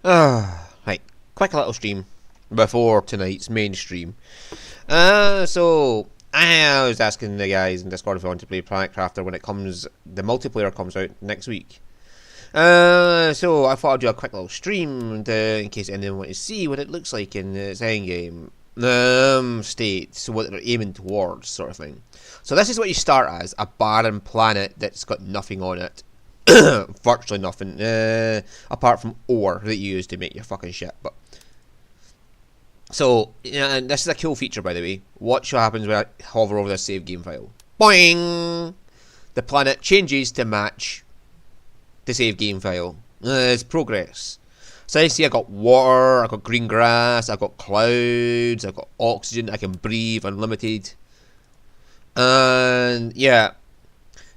Right, quick little stream before tonight's main stream. So I was asking the guys in Discord if they want to play Planet Crafter when the multiplayer comes out next week. So I thought I'd do a quick little stream in case anyone wants to see what it looks like in its endgame state, so what they're aiming towards, sort of thing. So this is what you start as: a barren planet that's got nothing on it. Virtually nothing, apart from ore that you use to make your fucking shit. But so, yeah, and this is a cool feature, by the way. Watch what happens when I hover over the save game file. Boing! The planet changes to match the save game file. It's progress. So I see I got water, I got green grass, I got clouds, I got oxygen, I can breathe unlimited. And yeah,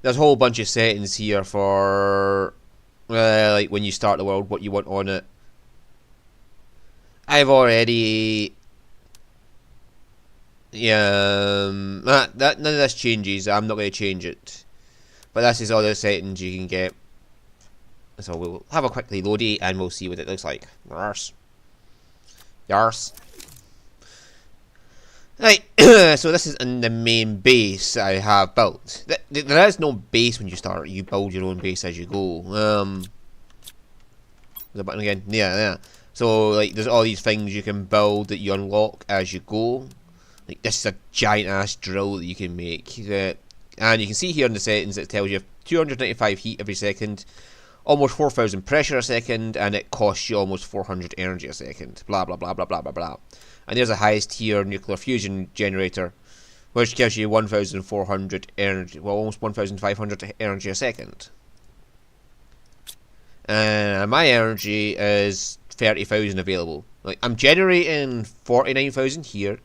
there's a whole bunch of settings here for like when you start the world, what you want on it. I've already none of this changes. I'm not going to change it, but this is all the settings you can get. So we'll have a quick reload and we'll see what it looks like. Yars. Right, so this is in the main base I have built. There is no base when you start. You build your own base as you go. The button again. Yeah. So like, there's all these things you can build that you unlock as you go. Like this is a giant ass drill that you can make. And you can see here in the settings it tells you 295 heat every second, almost 4,000 pressure a second, and it costs you almost 400 energy a second. Blah blah blah blah blah blah blah. And there's a highest tier nuclear fusion generator, which gives you 1,400 energy, well, almost 1,500 energy a second. And my energy is 30,000 available. Like, I'm generating 49,000 here,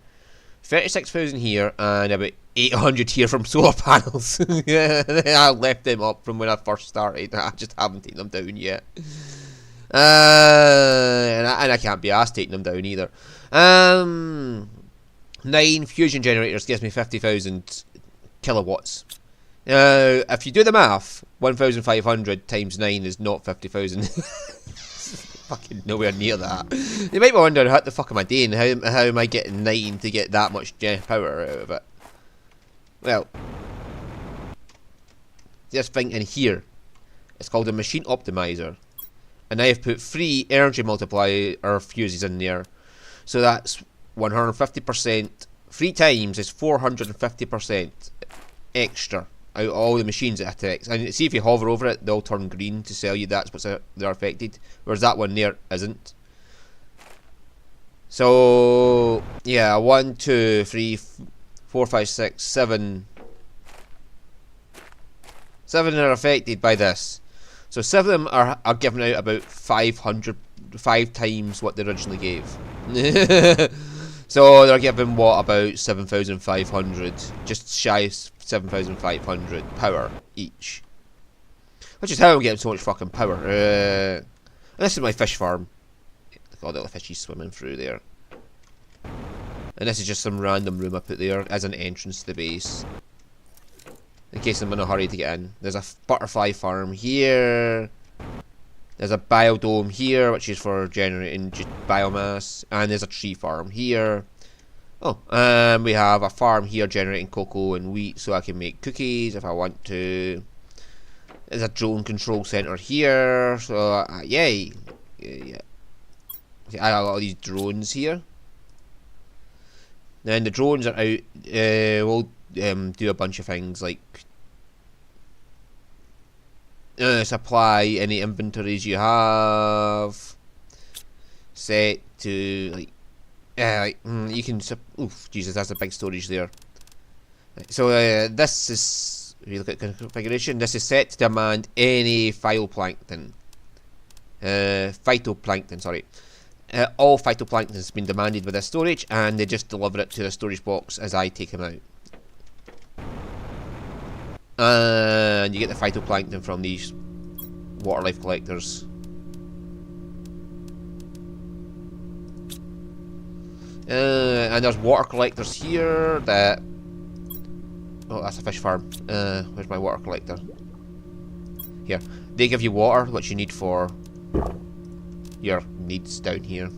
36,000 here, and about 800 here from solar panels. I left them up from when I first started. I just haven't taken them down yet. And I can't be asked taking them down either. 9 fusion generators gives me 50,000 kilowatts. Now, if you do the math, 1,500 times 9 is not 50,000. Fucking nowhere near that. You might be wondering, how the fuck am I doing? How am I getting 9 to get that much power out of it? Well, this thing in here, it's called a machine optimizer. And I have put 3 energy multiplier fuses in there. So that's 150%. 3 times is 450% extra out of all the machines it attacks. And see, if you hover over it, they'll turn green to tell you that's what's they're affected. Whereas that one there isn't. So yeah, 1, 2, 3, 4, 5, 6, 7. 7 are affected by this. So 7 of them are giving out about 5 times what they originally gave. So they're giving what, about 7,500, just shy of 7,500 power each. Which is how I'm getting so much fucking power. And this is my fish farm. Look at all the little fishies swimming through there. And this is just some random room I put there as an entrance to the base, in case I'm in a hurry to get in. There's a butterfly farm here. There's a biodome here, which is for generating biomass. And there's a tree farm here. Oh, and we have a farm here generating cocoa and wheat, so I can make cookies if I want to. There's a drone control center here. So, yay. Yeah. See, I got all these drones here. Then the drones are out. We'll do a bunch of things like supply any inventories you have, set to like you can oof, Jesus, that's a big storage there. So this is, if you look at configuration, this is set to demand any phytoplankton, sorry. All phytoplankton has been demanded with this storage, and they just deliver it to the storage box as I take them out. And you get the phytoplankton from these water life collectors. And there's water collectors here that... Oh, that's a fish farm. Where's my water collector? Here. They give you water, which you need for your needs down here.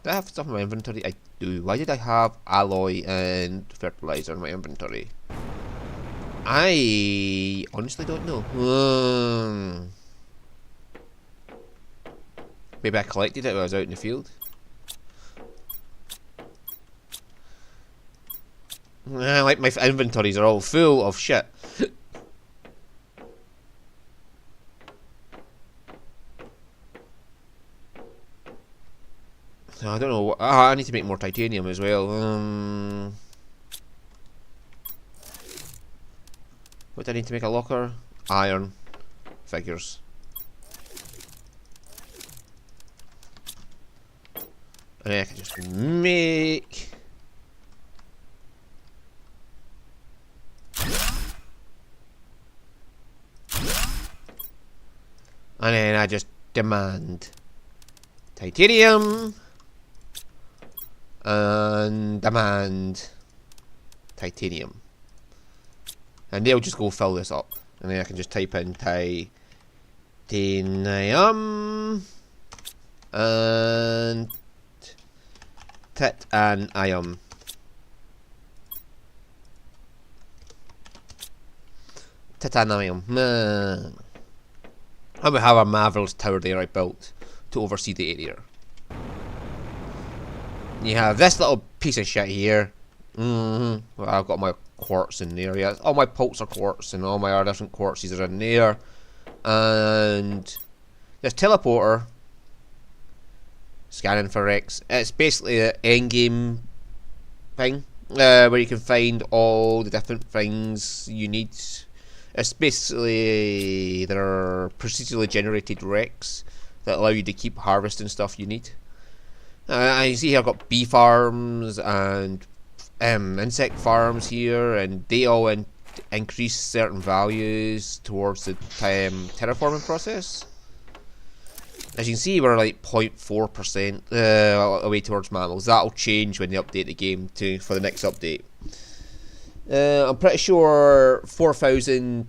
Do I have stuff in my inventory? I do. Why did I have alloy and fertilizer in my inventory? I honestly don't know. Maybe I collected it when I was out in the field. Like my inventories are all full of shit. I don't know. I need to make more titanium as well. What do I need to make a locker? Iron. Figures. And then I can just make... And then I just demand titanium and demand titanium, and they'll just go fill this up, and then I can just type in titanium and titanium. Titanium. And we have a marvellous tower there I built to oversee the area. You have this little piece of shit here. Well, I've got my quartz in there. Yeah, all my bolts are quartz, and all my other different quartzes are in there. And this teleporter, scanning for X. It's basically an endgame thing where you can find all the different things you need. It's basically, there are procedurally generated wrecks that allow you to keep harvesting stuff you need. And you see here I've got bee farms and insect farms here, and they all increase certain values towards the terraforming process. As you can see, we're like 0.4% away towards mammals. That'll change when they update the game for the next update. I'm pretty sure 4,000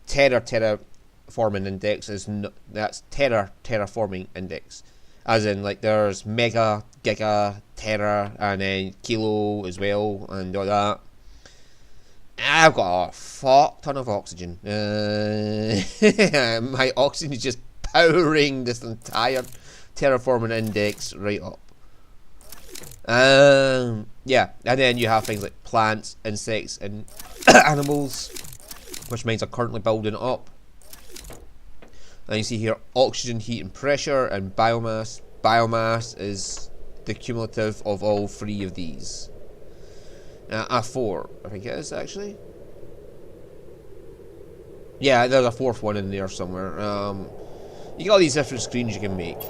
terraforming index is that's terraforming index, as in like there's mega, giga, tera, and then kilo as well, and all that. I've got a fuck ton of oxygen. My oxygen is just powering this entire terraforming index right up. Yeah, and then you have things like plants, insects, and animals, which means I'm currently building it up. And you see here oxygen, heat, and pressure, and biomass. Biomass is the cumulative of all three of these. 4, I think it is actually. Yeah, there's a fourth one in there somewhere. You got all these different screens you can make.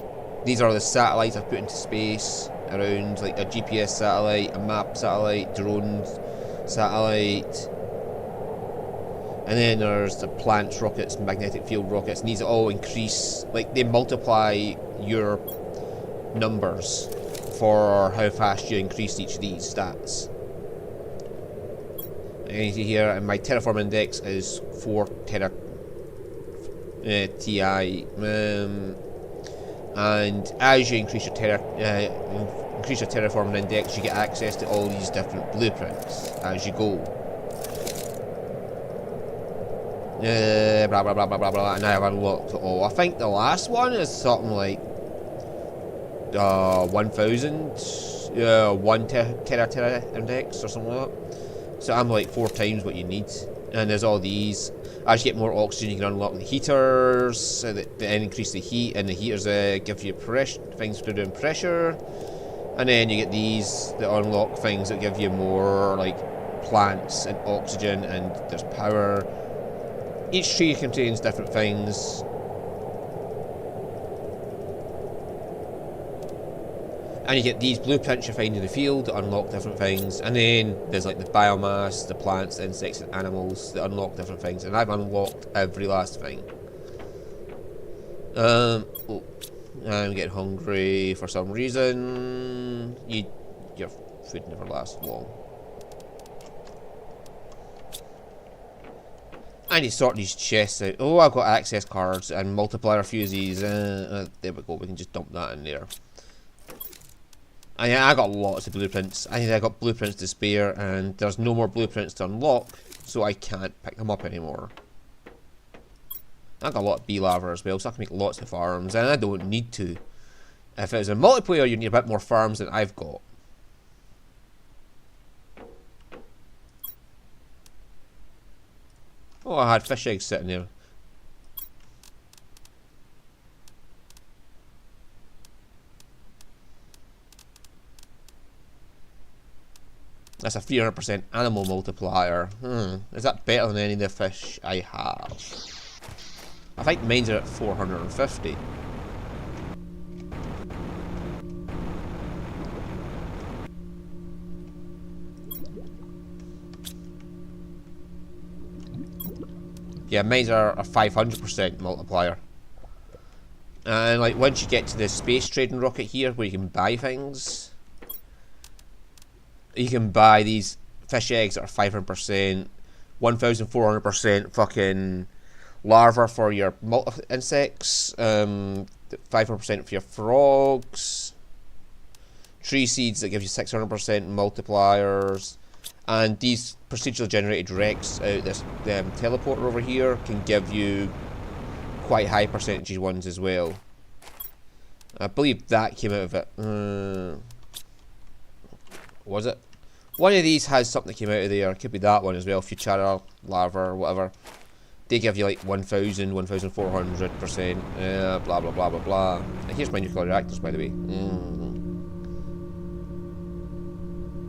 These are the satellites I've put into space around, like a GPS satellite, a map satellite, drone satellite, and then there's the plants rockets, magnetic field rockets, and these all increase, like they multiply your numbers for how fast you increase each of these stats. And you see here, and my terraform index is 4 TI. And as you increase your terraforming index, you get access to all these different blueprints as you go. Blah blah blah blah blah blah. And I've unlocked it all. I think the last one is something like 1,000, 1 terra index or something like that. So I'm like 4 times what you need. And there's all these. As you get more oxygen, you can unlock the heaters that increase the heat, and the heaters give you things for doing pressure. And then you get these that unlock things that give you more, like plants and oxygen, and there's power. Each tree contains different things. And you get these blueprints you find in the field that unlock different things. And then there's like the biomass, the plants, the insects, and animals that unlock different things. And I've unlocked every last thing. Oh, I'm getting hungry for some reason. Your food never lasts long. I need to sort these chests out. Oh, I've got access cards and multiplier fuses. There we go. We can just dump that in there. And yeah, I got lots of blueprints. I think I got blueprints to spare, and there's no more blueprints to unlock, so I can't pick them up anymore. I got a lot of bee lava as well, so I can make lots of farms, and I don't need to. If it was a multiplayer, you need a bit more farms than I've got. Oh, I had fish eggs sitting there. That's a 300% animal multiplier. Is that better than any of the fish I have? I think mine's are at 450. Yeah, mine's are a 500% multiplier. And like once you get to the space trading rocket here where you can buy things, you can buy these fish eggs that are 500%, 1400% fucking larva for your insects, 500% for your frogs, tree seeds that give you 600% multipliers, and these procedurally generated wrecks out this teleporter over here can give you quite high percentages ones as well. I believe that came out of it. Was it? One of these has something that came out of there. It could be that one as well. Futura, lava, or whatever. They give you like 1000, 1400%. Blah blah blah blah blah. And here's my nuclear reactors, by the way.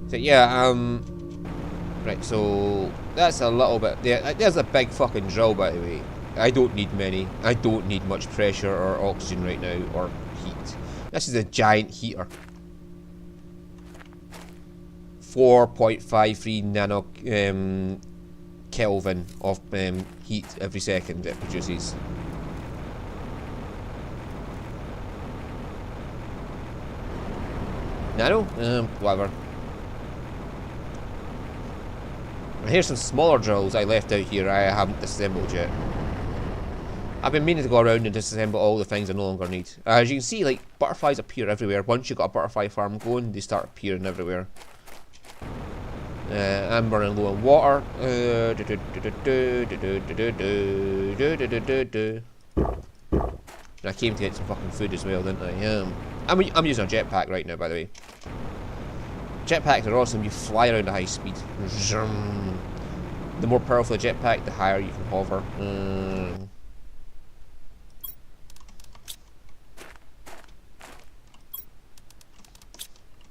So yeah, right. So that's a little bit. There's a big fucking drill, by the way. I don't need many. I don't need much pressure or oxygen right now, or heat. This is a giant heater. 4.53 nano Kelvin of heat every second it produces. Nano? Whatever. And here's some smaller drills I left out here I haven't disassembled yet. I've been meaning to go around and disassemble all the things I no longer need. As you can see, like, butterflies appear everywhere. Once you've got a butterfly farm going, they start appearing everywhere. I'm running low on water. And I came to get some fucking food as well, didn't I? I'm using a jetpack right now, by the way. Jetpacks are awesome. You fly around at high speed. The more powerful the jetpack, the higher you can hover.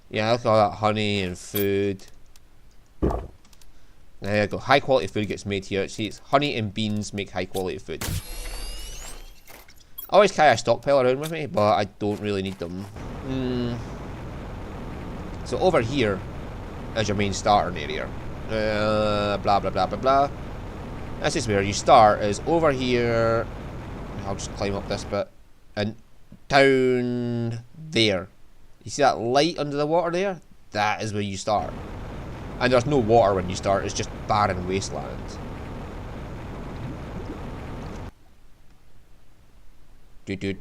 Yeah, look at all that honey and food. There you go. High quality food gets made here. See, it's honey and beans make high quality food. I always carry a stockpile around with me, but I don't really need them. So over here is your main starting area. Blah blah blah blah blah. This is where you start. Is over here. I'll just climb up this bit and down there. You see that light under the water there? That is where you start. And there's no water when you start, it's just barren wasteland. This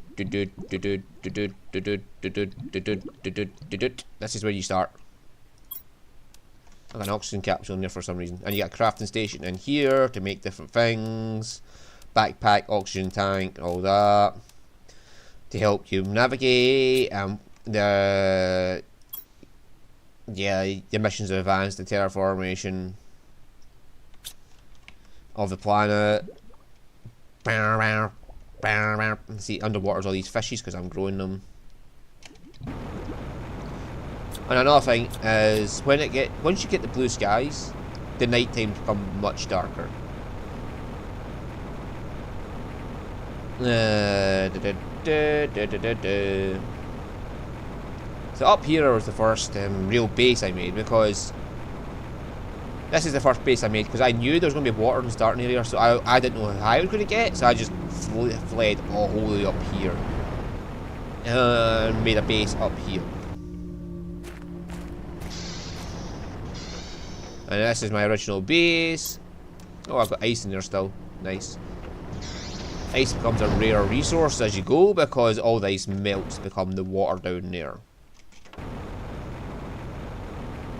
is where you start. I got an oxygen capsule in there for some reason. And you got a crafting station in here to make different things. Backpack, oxygen tank, all that. To help you navigate. The missions are advanced, the terraformation of the planet. See, underwater's all these fishes because I'm growing them. And another thing is once you get the blue skies, the night times become much darker. So up here was the first real base I made, because this is the first base I made because I knew there was going to be water in the starting area, so I didn't know how I was going to get, so I just fled all the way up here and made a base up here. And this is my original base. Oh, I've got ice in there still. Nice. Ice becomes a rare resource as you go because all the ice melts to become the water down there.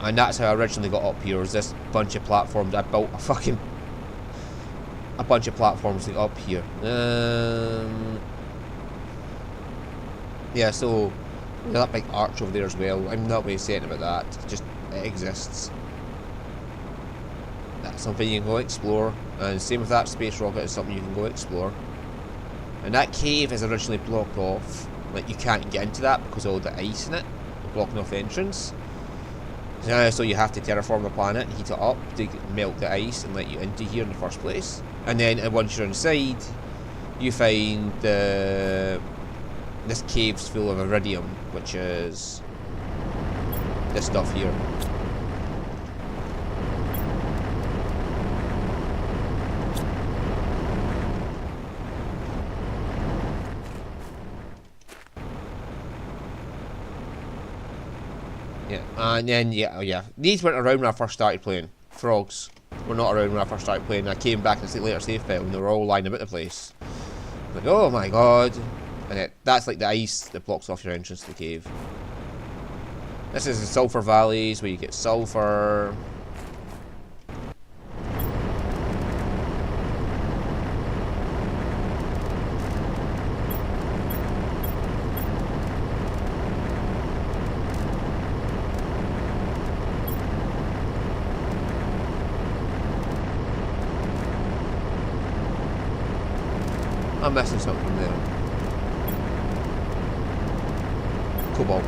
And that's how I originally got up here, was this bunch of platforms. I built a bunch of platforms to get up here. Yeah, so that big arch over there as well. I'm not really saying about that. Just it exists. That's something you can go explore. And same with that space rocket, is something you can go explore. And that cave is originally blocked off. Like, you can't get into that because of all the ice in it, blocking off the entrance. So you have to terraform the planet, heat it up to melt the ice and let you into here in the first place. And then once you're inside, you find this cave's full of iridium, which is this stuff here. Yeah, and then these weren't around when I first started playing. Frogs were not around when I first started playing. I came back and later save file and they were all lying about the place. Like, oh my god. And that's like the ice that blocks off your entrance to the cave. This is the sulfur valleys where you get sulfur. I'm missing something there. Cobalt.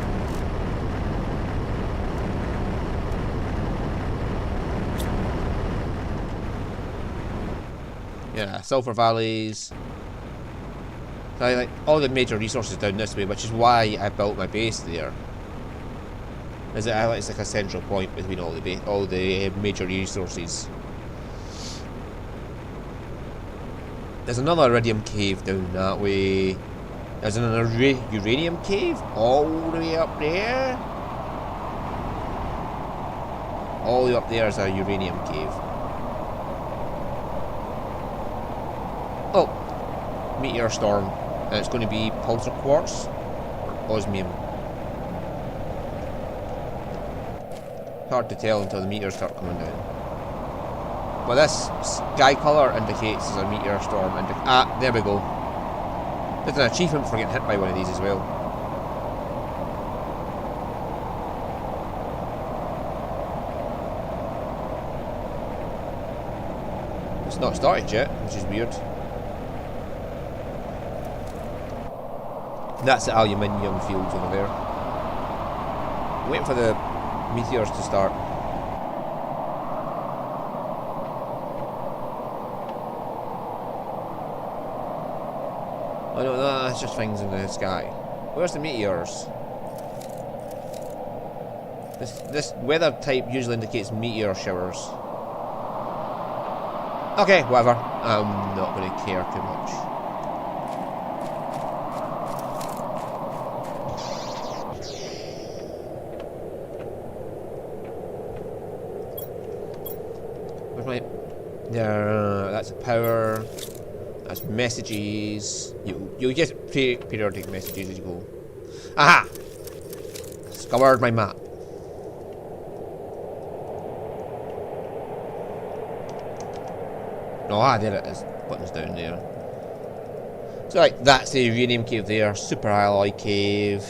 Yeah, sulfur valleys. So I like all the major resources down this way, which is why I built my base there. It's like a central point between all the major resources. There's another iridium cave down that way. There's an uranium cave all the way up there. All the way up there is a uranium cave. Oh, meteor storm. And it's going to be pulsar quartz or osmium. Hard to tell until the meteors start coming down. But this sky colour indicates there's a meteor storm. There we go. There's an achievement for getting hit by one of these as well. It's not started yet, which is weird. That's the aluminium fields over there. Waiting for the meteors to start. Oh no, that's just things in the sky. Where's the meteors? This weather type usually indicates meteor showers. Okay, whatever. I'm not going to care too much. Where's my... There, that's a power. That's messages. You get periodic messages as you go. Aha! Discovered my map. Oh, there it is. Buttons down there. So, right, that's the uranium cave there. Super alloy cave.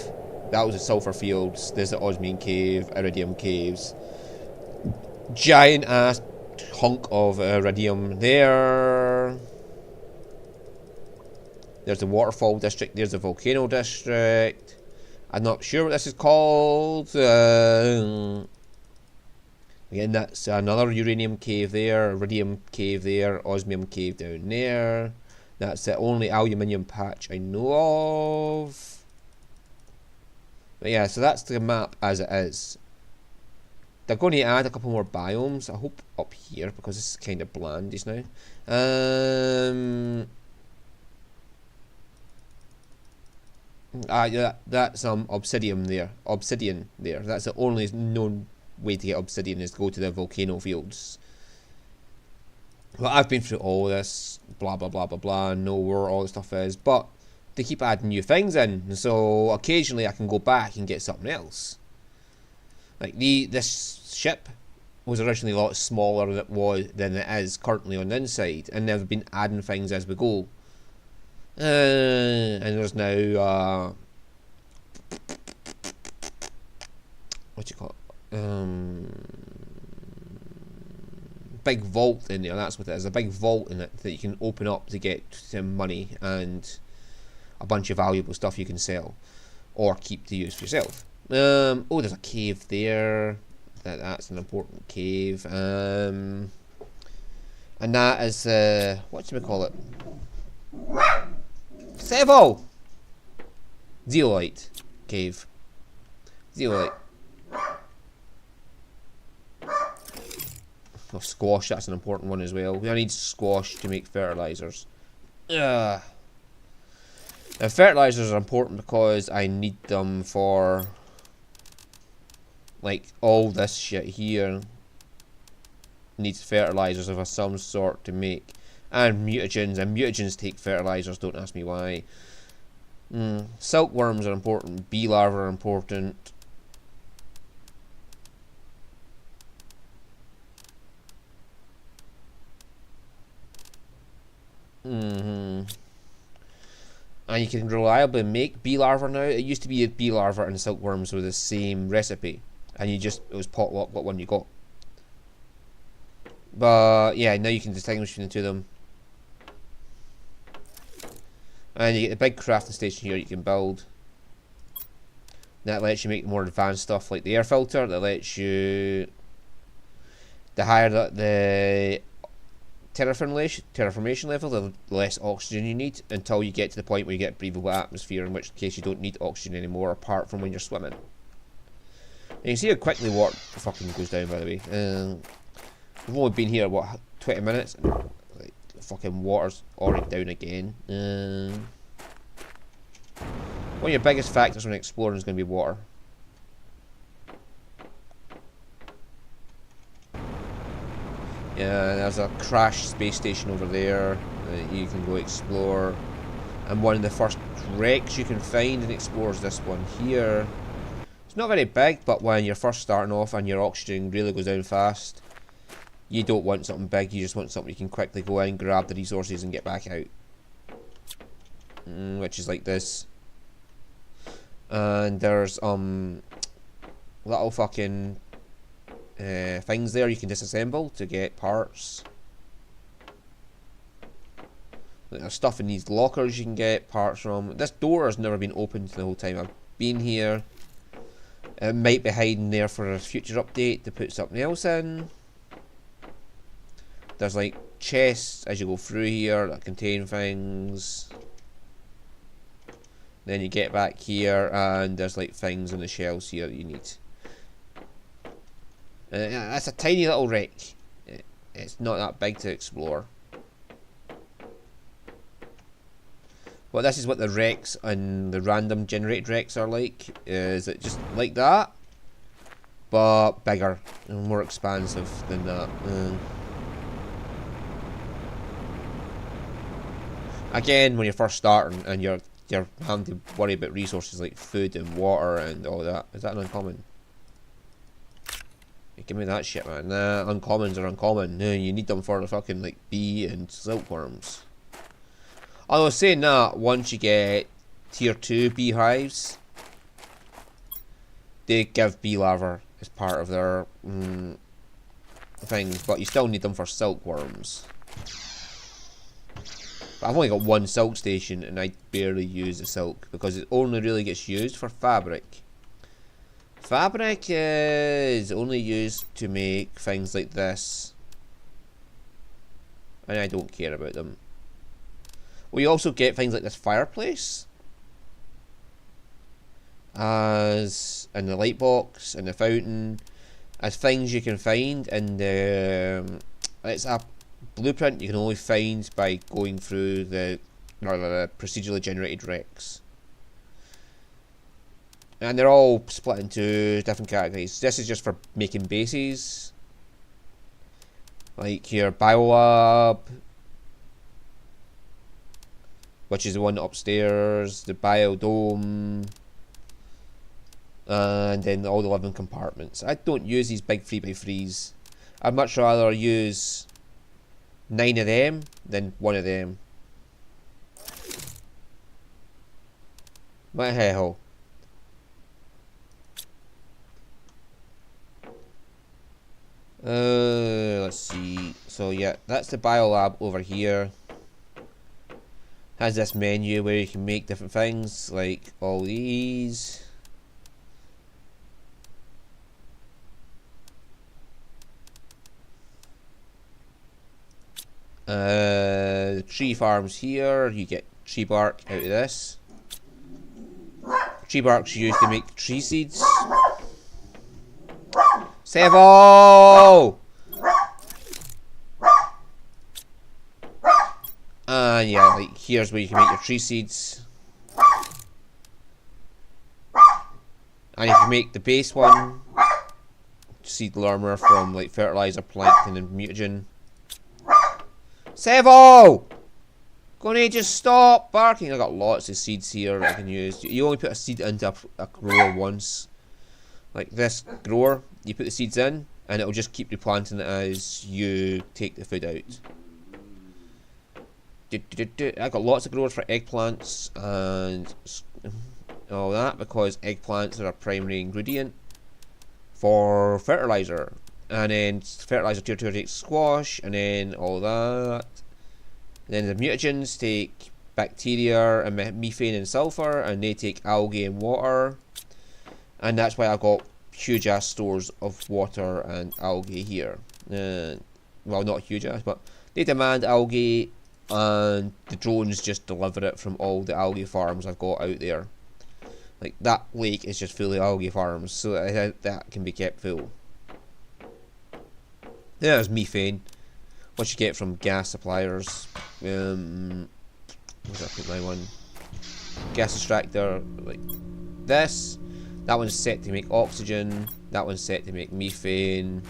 That was the sulfur fields. There's the osmium cave, iridium caves. Giant ass hunk of iridium there. There's the waterfall district. There's the volcano district. I'm not sure what this is called. Again, that's another uranium cave there, iridium cave there, osmium cave down there. That's the only aluminium patch I know of. But yeah, so that's the map as it is. They're going to add a couple more biomes, I hope, up here, because this is kind of bland just now. Yeah, that's obsidian there. Obsidian there. That's the only known way to get obsidian is to go to the volcano fields. Well, I've been through all this, blah blah blah blah blah, and know where all the stuff is, but they keep adding new things in, so occasionally I can go back and get something else. Like this ship was originally a lot smaller than it is currently on the inside, and they've been adding things as we go. And there's now what do you call it? Big vault in there. That's what it is. A big vault in it that you can open up to get some money and a bunch of valuable stuff you can sell or keep to use for yourself. Oh, there's a cave there. That's an important cave. And that is what should we call it? Sevo! Zeolite cave. Zeolite. Oh, squash, that's an important one as well. We need squash to make fertilizers. Now, fertilizers are important because I need them for, like, all this shit here needs fertilizers of some sort to make. And mutagens take fertilizers, don't ask me why. Silkworms are important, bee larvae are important. And you can reliably make bee larvae now. It used to be bee larvae and silkworms were the same recipe, and it was potluck what one you got. But yeah, now you can distinguish between the two of them. And you get the big crafting station here you can build. That lets you make more advanced stuff like the air filter. That lets you, the higher the terraformation level, the less oxygen you need, until you get to the point where you get breathable atmosphere, in which case you don't need oxygen anymore, apart from when you're swimming. And you can see how quickly water fucking goes down, by the way. We've only been here, what, 20 minutes? And, like, fucking water's already down again. One of your biggest factors when exploring is going to be water. Yeah, there's a crashed space station over there that you can go explore. And one of the first wrecks you can find and explore is this one here. It's not very big, but when you're first starting off and your oxygen really goes down fast, you don't want something big, you just want something you can quickly go in, grab the resources and get back out. Which is like this. And there's little fucking things there you can disassemble to get parts. There's stuff in these lockers you can get parts from. This door has never been opened the whole time I've been here. It might be hiding there for a future update to put something else in. There's like chests as you go through here that contain things. Then you get back here and there's like things on the shelves here that you need. That's a tiny little wreck. It's not that big to explore. Well, this is what the wrecks and the random generated wrecks are like. Is it just like that, but bigger and more expansive than that. Again, when you're first starting and you're having to worry about resources like food and water and all that. Is that an uncommon? Give me that shit, man. Nah, uncommons are uncommon. No, you need them for the fucking like bee and silkworms. Although saying that, once you get tier 2 beehives, they give bee larvae as part of their things, but you still need them for silkworms. But I've only got one silk station and I barely use the silk because it only really gets used for fabric. Fabric is only used to make things like this, and I don't care about them. We also get things like this fireplace, as in the light box and the fountain, as things you can find in the. It's a blueprint you can only find by going through the procedurally generated wrecks. And they're all split into different categories. This is just for making bases. Like your Biolab, which is the one upstairs, the Biodome, and then all the living compartments. I don't use these big 3x3s. I'd much rather use 9 of them than 1 of them. What the hell? Let's see. So yeah, that's the Biolab over here. Has this menu where you can make different things, like all these. The tree farms here, you get tree bark out of this. Tree bark's used to make tree seeds. Sevo! And yeah, like here's where you can make your tree seeds. And you can make the base one, seed armor from like fertilizer, plankton, and mutagen. Sevo! Gonna just stop barking. I got lots of seeds here that I can use. You only put a seed into a grower once. Like this grower, you put the seeds in, and it'll just keep replanting it as you take the food out. I got lots of growers for eggplants and all that, because eggplants are a primary ingredient for fertilizer. And then fertilizer tier 2 takes squash, and then all that. And then the mutagens take bacteria and methane and sulfur, and they take algae and water. And that's why I got huge ass stores of water and algae here. Well, not huge ass, but they demand algae, and the drones just deliver it from all the algae farms I've got out there. Like that lake is just full of algae farms, so that can be kept full. Yeah, there's methane, what you get from gas suppliers. Where's I put my one? Gas extractor, like this. That one's set to make oxygen. That one's set to make methane.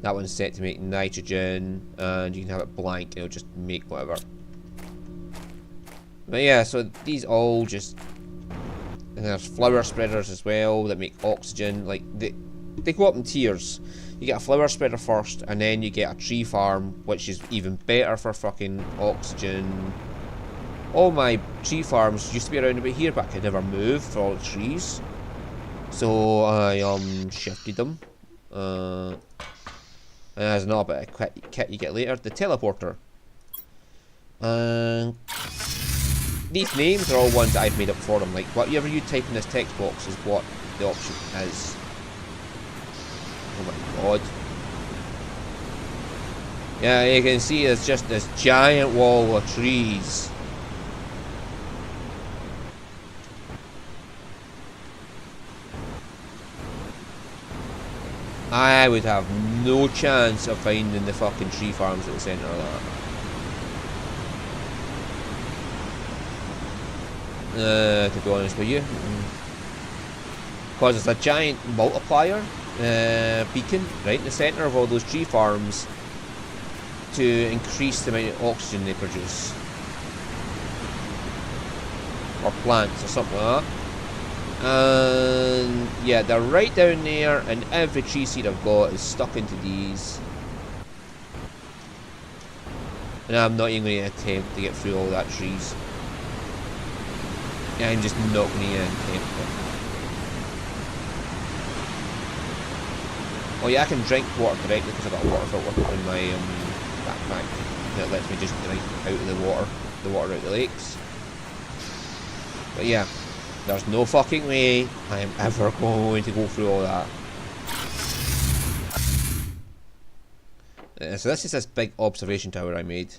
That one's set to make nitrogen, and you can have it blank. It'll just make whatever. But yeah, so these all just. And there's flower spreaders as well that make oxygen. Like they go up in tiers. You get a flower spreader first, and then you get a tree farm, which is even better for fucking oxygen. All my tree farms used to be around about here, but I could never move for all the trees. So I shifted them. And there's another bit of kit you get later. The teleporter. These names are all ones that I've made up for them. Like whatever you type in this text box is what the option is. Oh my god. Yeah, you can see there's just this giant wall of trees. I would have no chance of finding the fucking tree farms at the centre of that. To be honest with you. Because it's a giant multiplier beacon right in the centre of all those tree farms to increase the amount of oxygen they produce. Or plants or something like that. And yeah, they're right down there, and every tree seed I've got is stuck into these. And I'm not even going to attempt to get through all that trees. I'm just not going to attempt it. Oh yeah, I can drink water directly because I've got a water filter in my backpack that lets me just drink out of the water out of the lakes. But yeah, there's no fucking way I am ever going to go through all that. So this is this big observation tower I made.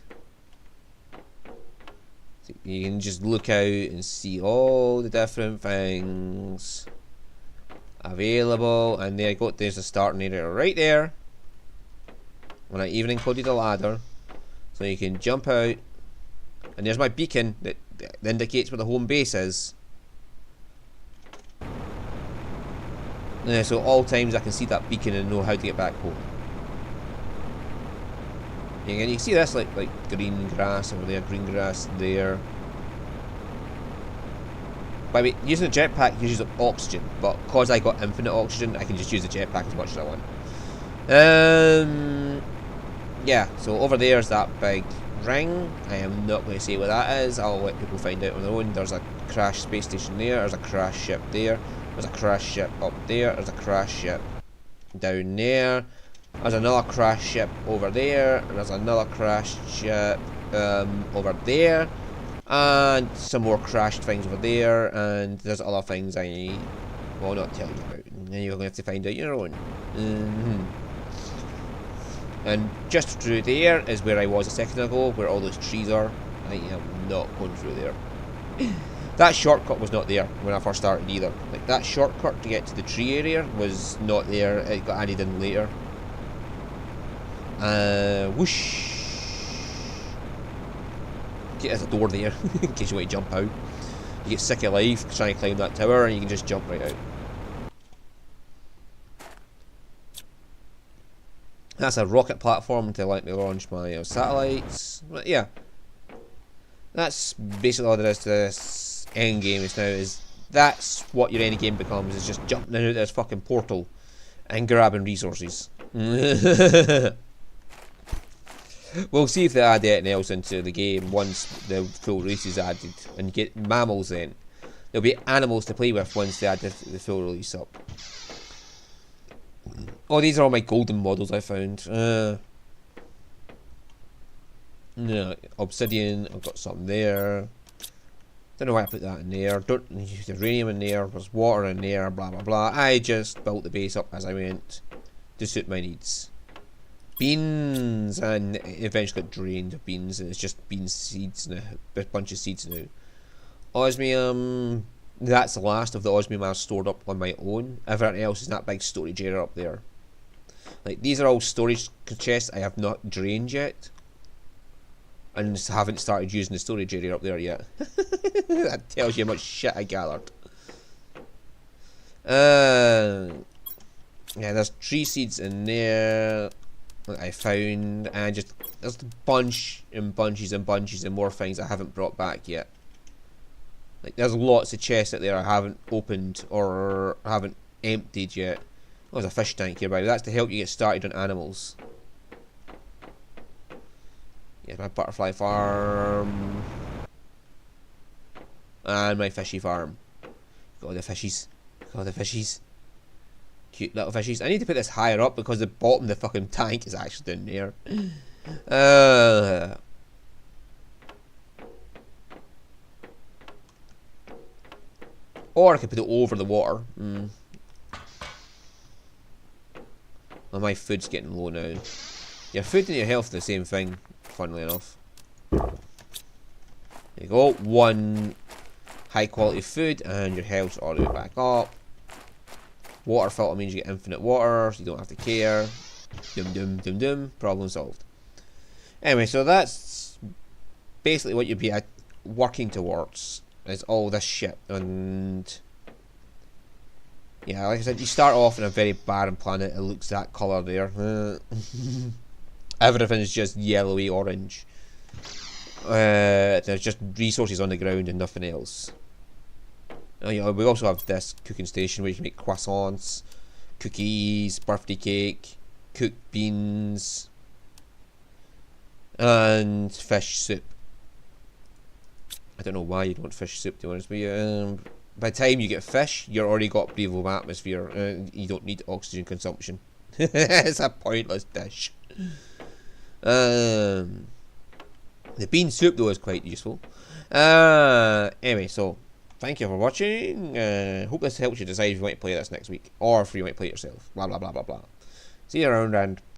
So you can just look out and see all the different things available, and there you go. There's a starting area right there. And I even included a ladder, so you can jump out. And there's my beacon that indicates where the home base is. So all times I can see that beacon and know how to get back home. And you can see this like green grass over there, green grass there. By the way, using a jetpack uses up oxygen, but because I got infinite oxygen, I can just use the jetpack as much as I want. Yeah, so over there's that big ring. I am not going to say what that is. I'll let people find out on their own. There's a crash space station there. There's a crash ship there. There's a crash ship up there. There's a crash ship down there. There's another crash ship over there. There's another crash ship over there. And some more crashed things over there. And there's other things I will not tell you about. And you're going to have to find out your own. And just through there is where I was a second ago, where all those trees are. I am not going through there. That shortcut was not there when I first started either. Like, that shortcut to get to the tree area was not there. It got added in later. Whoosh. There's a door there, in case you want to jump out. You get sick of life trying to climb that tower, and you can just jump right out. That's a rocket platform to let me launch my satellites. But yeah, that's basically all there is to this end game. Is now is that's what your end game becomes, is just jumping out of this fucking portal and grabbing resources. We'll see if they add anything else into the game once the full release is added, and you get mammals then. There'll be animals to play with once they add the full release up. Oh, these are all my golden models I found. No, obsidian, I've got some there. Don't know why I put that in there. Don't use uranium in there, there's water in there, blah blah blah. I just built the base up as I went to suit my needs. Beans, and it eventually got drained of beans, and it's just bean seeds now, a bunch of seeds now. Osmium, that's the last of the osmium I've stored up on my own. Everything else is in that big storage area up there. Like, these are all storage chests I have not drained yet, and just haven't started using the storage area up there yet. That tells you how much shit I gathered. Yeah, there's tree seeds in there that I found, and just there's a bunch and bunches and bunches and more things I haven't brought back yet. Like, there's lots of chests out there I haven't opened or haven't emptied yet. Oh, there's a fish tank here, by the way. That's to help you get started on animals. Yeah, my butterfly farm. And my fishy farm. Got all the fishies. Got all the fishies. Cute little fishies. I need to put this higher up because the bottom of the fucking tank is actually down there. Or I could put it over the water. Well, my food's getting low now. Your food and your health are the same thing, funnily enough. There you go. 1 high quality food and your health's all the way back up. Water filter means you get infinite water, so you don't have to care. Dum dum dum dum. Problem solved. Anyway, so that's basically what you'd be working towards, is all this shit. And yeah, like I said, you start off on a very barren planet. It looks that colour there. Everything's just yellowy orange. There's just resources on the ground and nothing else. You know, we also have this cooking station where you can make croissants, cookies, birthday cake, cooked beans, and fish soup. I don't know why you'd want fish soup, to be honest with you. By the time you get fish, you've already got breathable atmosphere. You don't need oxygen consumption. It's a pointless dish. The bean soup, though, is quite useful. Anyway, so thank you for watching. Hope this helps you decide if you want to play this next week, or if you want to play it yourself. Blah blah blah blah blah. See you around, and